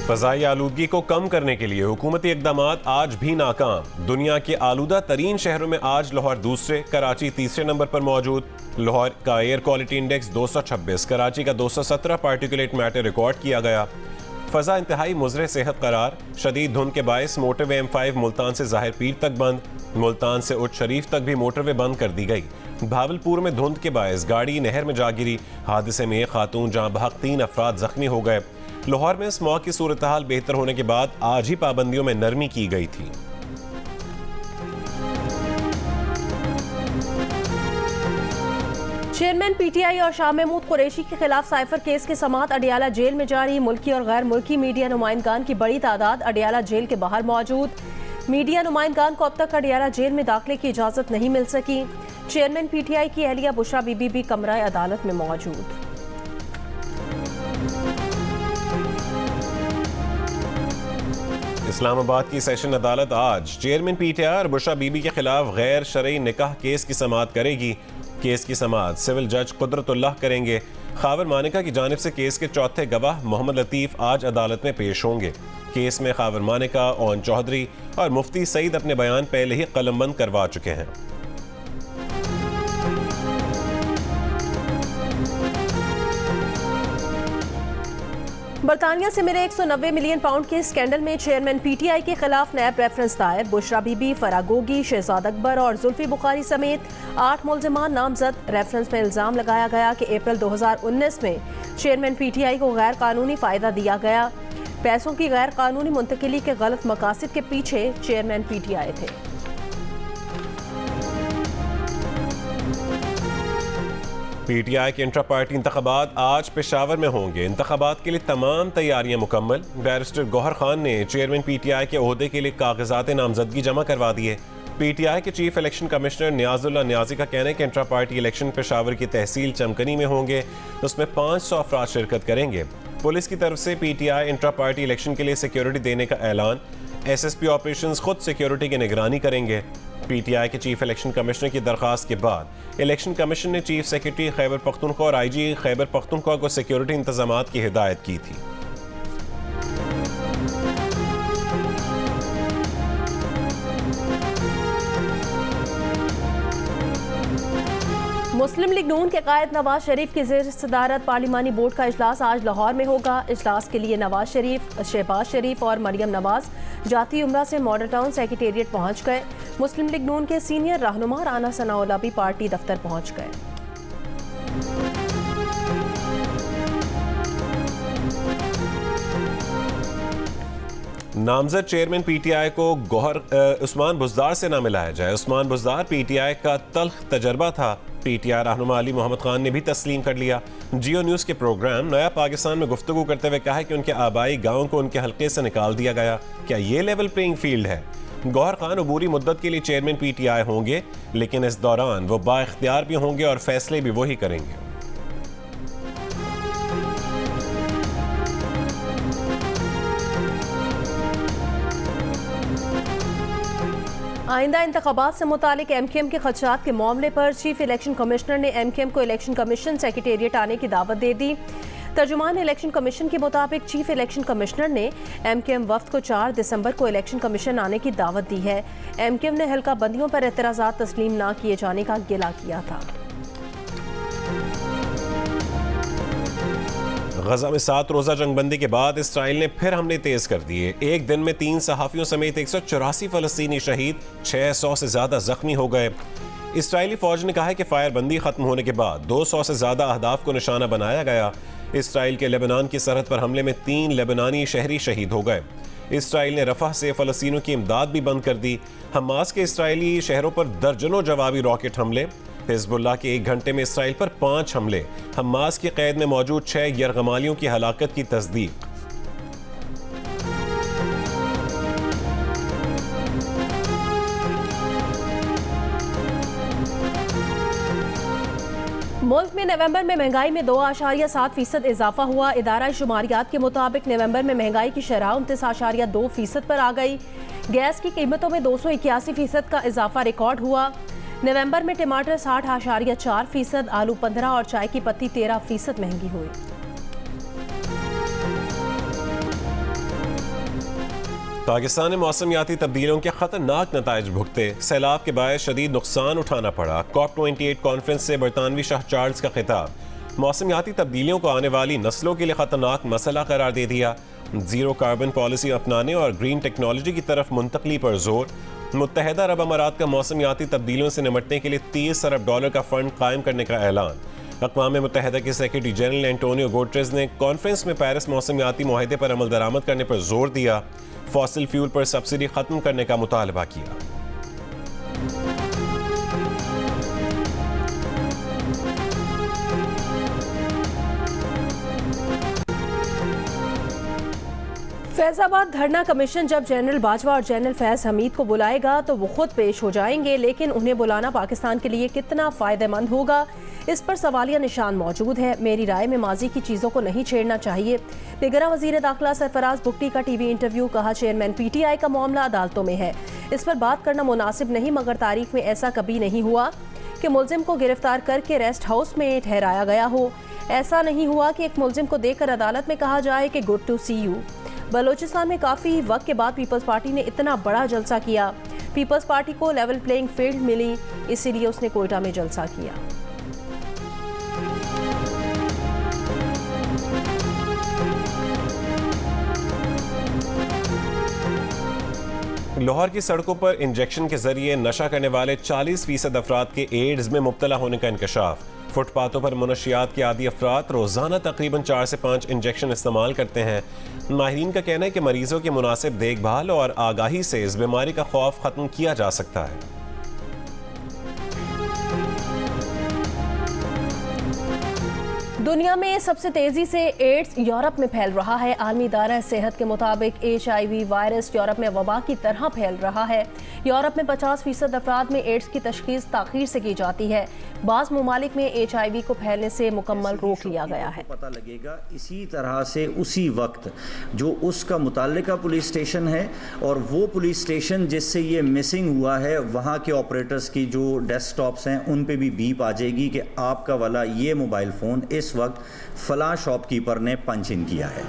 फ़ज़ाई आलूदगी को कम करने के लिए हुकूमती इक़दामात आज भी नाकाम। दुनिया के आलूदा तरीन शहरों में आज लाहौर दूसरे, कराची तीसरे नंबर पर मौजूद। लाहौर का एयर क्वालिटी इंडेक्स 226, कराची का 217 पार्टिकुलेट मैटर रिकॉर्ड किया गया। फ़ज़ा इंतहाई मुज़र सेहत करार। शदीद धुंध के बायस मोटरवे M5 मुल्तान से ज़ाहिर पीर तक बंद। मुल्तान से उच्च शरीफ तक भी मोटरवे बंद कर दी गई। भावलपुर में धुंध के बायस गाड़ी नहर में जा गिरी। हादसे में एक खातून जहां बहक 3 अफराद जख्मी हो गए। लाहौर में स्मॉग की सूरत हाल बेहतर होने के बाद आज ही पाबंदियों में नरमी की गई थी। चेयरमैन PTI और शाह महमूद कुरैशी के खिलाफ साइफर केस की समाअत अडियाला जेल में जारी। मुल्की और गैर मुल्की मीडिया नुमाइंदगान की बड़ी तादाद अडियाला जेल के बाहर मौजूद। मीडिया नुमाइंदगान को अब तक अडियाला जेल में दाखिले की इजाजत नहीं मिल सकी। चेयरमैन PTI की अहलिया बुशरा बीबी भी कमरा अदालत में मौजूद। इस्लामाबाद की सेशन अदालत आज चेयरमैन PTI और बुशरा बीबी के खिलाफ गैर शरई निकाह केस की समाअत करेगी। केस की समाअत सिविल जज कुदरतुल्लाह करेंगे। खावर मानिका की जानिब से केस के चौथे गवाह मोहम्मद लतीफ़ आज अदालत में पेश होंगे। केस में खावर मानिका, ओन चौधरी और मुफ्ती सईद अपने बयान पहले ही कलमबंद करवा चुके हैं। बरतानिया से मिले 190 मिलियन पाउंड के स्कैंडल में चेयरमैन PTI के खिलाफ नैब रेफरेंस दायर। बुशरा बीबी, फरागोगी, शहजाद अकबर और जुल्फी बुखारी समेत 8 मुल्जिमान नामजद। रेफरेंस में इल्जाम लगाया गया कि अप्रैल 2019 में चेयरमैन PTI को गैर कानूनी फायदा दिया गया। पैसों की गैर कानूनी मुंतकिली के गलत मकासद के पीछे चेयरमैन PTI थे। PTI के इंट्रा पार्टी इंतखाबात आज पेशावर में होंगे। इंतखाबात के लिए तमाम तैयारियां मुकम्मल। बैरिस्टर गौहर खान ने चेयरमैन PTI के ओहदे के लिए कागजात नामजदगी जमा करवा दिए। PTI के चीफ इलेक्शन कमिश्नर नियाजुल्लाह नियाजी का कहना है कि इंट्रा पार्टी इलेक्शन पेशावर की तहसील चमकनी में होंगे। उसमें 500 अफराद शिरकत करेंगे। पुलिस की तरफ से PTI इंट्रा पार्टी इलेक्शन के लिए सिक्योरिटी देने का ऐलान। SSP ऑपरेशंस खुद सिक्योरिटी की निगरानी करेंगे। PTI के चीफ इलेक्शन कमिश्नर की दरखास्त के बाद इलेक्शन कमीशन ने चीफ सेक्रेटरी खैबर पख्तूनख्वा और IG खैबर पख्तूनख्वा को सिक्योरिटी इंतजामात की हिदायत की थी। मुस्लिम लीग नून के कायद नवाज शरीफ की ज़ेर सदारत पार्लिमानी बोर्ड का इजलास आज लाहौर में होगा। इजलास के लिए नवाज शरीफ, शहबाज शरीफ और मरियम नवाज जाती उम्रा से मॉडल टाउन सेक्रेटेरिएट पहुंच गए। मुस्लिम लीग नून के सीनियर रहनुमा राना सनाउल्लाह भी पार्टी दफ्तर पहुंच गए। नामजद चेयरमैन PTI को उस्मान बुज़दार से ना मिलाया जाए। उस्मान बुज़दार PTI का तल्ख तजर्बा था। PTI रहनुमा अली मोहम्मद खान ने भी तस्लीम कर लिया। जियो न्यूज़ के प्रोग्राम नया पाकिस्तान में गुफ्तगू करते हुए कहा कि उनके आबाई गाँव को उनके हल्के से निकाल दिया गया। क्या ये लेवल प्लेइंग फील्ड है? गौहर खान अबूरी मुद्दत के लिए चेयरमैन PTI होंगे, लेकिन इस दौरान वो बाइख्तियार भी होंगे और फैसले भी वही करेंगे। आइंदा इंतखाबात से मुतालिक MKM के खदशात के मामले पर चीफ इलेक्शन कमिश्नर ने MKM को इलेक्शन कमीशन सेक्रेटेरिएट आने की दावत दे दी। तर्जुमान इलेक्शन कमीशन के मुताबिक चीफ इलेक्शन कमिश्नर ने MKM वफ्द को 4 दिसंबर को इलेक्शन कमीशन आने की दावत दी है। MKM ने हल्का बंदियों पर एतराज़ात तस्लीम न किए जाने का गिला किया था। गजा में 7 रोज़ा जंगबंदी के बाद इसराइल ने फिर हमले तेज कर दिए। एक दिन में 3 सहाफ़ियों समेत 184 फ़लस्तीनी शहीद, 600 से ज़्यादा जख्मी हो गए। इसराइली फ़ौज ने कहा है कि फायरबंदी ख़त्म होने के बाद 200 से ज़्यादा अहदाफ को निशाना बनाया गया। इसराइल के लेबनान की सरहद पर हमले में 3 लेबनानी शहरी शहीद हो गए। इसराइल ने रफ़ह से फ़लस्तीनियों की इमदाद भी बंद कर दी। हमास के इसराइली शहरों पर दर्जनों जवाबी रॉकेट हमले। हिज़्बुल्लाह के 1 घंटे में इसराइल पर 5 हमले। हमास की कैद में मौजूद 6 यरगमालियों की हलाकत की तस्दीक। मुल्क में नवंबर में महंगाई में 2.7% इजाफा हुआ। इदारा शुमारियात के मुताबिक नवंबर में महंगाई की शरह 29.2% पर आ गई। गैस की कीमतों में 281% का इजाफा रिकॉर्ड हुआ। नवंबर में टमाटर 60.4%, आलू 15% और चाय की पत्ती 13% महंगी हुई। पाकिस्तान ने मौसमियाती तब्दीलियों के खतरनाक नताइज भुगते, सैलाब के बायस शदीद नुकसान उठाना पड़ा। COP28 कॉन्फ्रेंस से बरतानवी शाह चार्ल्स का खिताब, मौसमियाती तब्दीलियों को आने वाली नस्लों के लिए खतरनाक मसला करार दे दिया। जीरो कार्बन पॉलिसी अपनाने और ग्रीन टेक्नोलॉजी की तरफ मुंतकली पर जोर। मुत्तहदा अरब अमारात का मौसमियाती तब्दीलियों से निपटने के लिए $30 अरब का फंड कायम करने का ऐलान। अक़वाम मुत्तहदा के सेक्रेटरी जनरल एंटोनियो गुटेरेस ने कॉन्फ्रेंस में पेरिस मौसमियाती मुआहदे पर अमल दरामद करने पर जोर दिया। फॉसिल फ्यूल पर सब्सिडी खत्म करने का मुतालबा किया। फैजाबाद धरना कमीशन जब जनरल बाजवा और जनरल फैज हमीद को बुलाएगा तो वो खुद पेश हो जाएंगे, लेकिन उन्हें बुलाना पाकिस्तान के लिए कितना फ़ायदेमंद होगा, इस पर सवालिया निशान मौजूद है। मेरी राय में माजी की चीज़ों को नहीं छेड़ना चाहिए। दिगरा वज़ीर दाखिला सरफराज बुगटी का टीवी इंटरव्यू, कहा चेयरमैन PTI का मामला अदालतों में है, इस पर बात करना मुनासिब नहीं, मगर तारीख में ऐसा कभी नहीं हुआ कि मुलजिम को गिरफ्तार करके रेस्ट हाउस में ठहराया गया हो। ऐसा नहीं हुआ कि एक मुलजिम को देखकर अदालत में कहा जाए कि good to see you. Balochistan में काफ़ी वक्त के बाद पीपल्स पार्टी ने इतना बड़ा जलसा किया। पीपल्स पार्टी को लेवल प्लेइंग फील्ड मिली, इसीलिए उसने कोयटा में जलसा किया। लाहौर की सड़कों पर इंजेक्शन के जरिए नशा करने वाले 40% अफराद के एड्स में मुब्तला होने का इंकशाफ। फुटपाथों पर मुनशियात के आदी अफराद रोजाना तकरीबन 4 से 5 इंजेक्शन इस्तेमाल करते हैं। माहिरीन का कहना है कि मरीजों की मुनासिब देखभाल और आगाही से इस बीमारी का खौफ खत्म किया जा सकता है। दुनिया में सबसे तेजी से एड्स यूरोप में फैल रहा है। आलमी इदारा सेहत के मुताबिक HIV वायरस यूरोप में वबा की तरह फैल रहा है। यूरोप में 50% अफराद में एड्स की तशखीस ताखीर से की जाती है। बाज़ ममालिक में HIV को फैलने से मुकम्मल रोक लिया गया है। पता लगेगा इसी तरह से उसी वक्त जो उसका मुताल्लिका पुलिस स्टेशन है और वो पुलिस स्टेशन जिससे ये मिसिंग हुआ है, वहाँ के ऑपरेटर्स की जो डेस्कटॉप्स हैं उन पे भी बीप आ जाएगी कि आपका वाला ये मोबाइल फ़ोन इस वक्त फलां शॉपकीपर ने पंच इन किया है।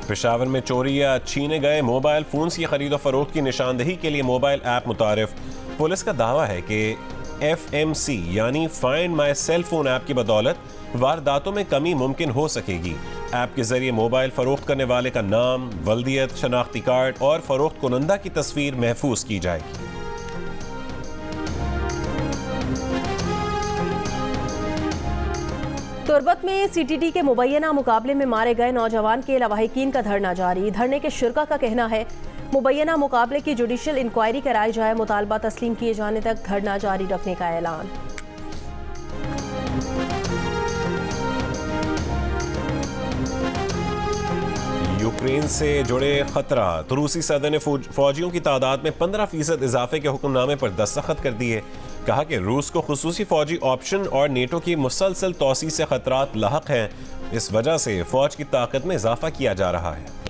पेशावर में चोरी या छीने गए मोबाइल फोन्स की खरीदो फरोख्त की निशानदेही के लिए मोबाइल ऐप मुतारिफ। पुलिस का दावा है कि FMC यानी find my cell phone app की बदौलत वारदातों में कमी मुमकिन हो सकेगी। ऐप के जरिए मोबाइल फरोख्त करने वाले का नाम, वल्दियत, शनाख्ती कार्ड और फरोख्त कुनंदा की तस्वीर महफूज की जाएगी। तुरबत में CTT के मुबैना मुकाबले में मारे गए नौजवान के लवाहिकीन का धरना जारी। धरने के शुरका का कहना है मुबैना मुकाबले की जुडिशल इंक्वायरी कराई जाए, मुतालबा तस्लीम किए जाने तक धरना जारी रखने का ऐलान। यूक्रेन से जुड़े खतरा, रूसी सदर ने फौजियों की तादाद में 15% इजाफे के हुक्मनामे पर दस्तखत कर दिए। कहा कि रूस को खुसूसी फौजी ऑप्शन और नेटो की मुसलसल तौसी से खतरात लाहक हैं, इस वजह से फौज की ताकत में इजाफा किया जा रहा है।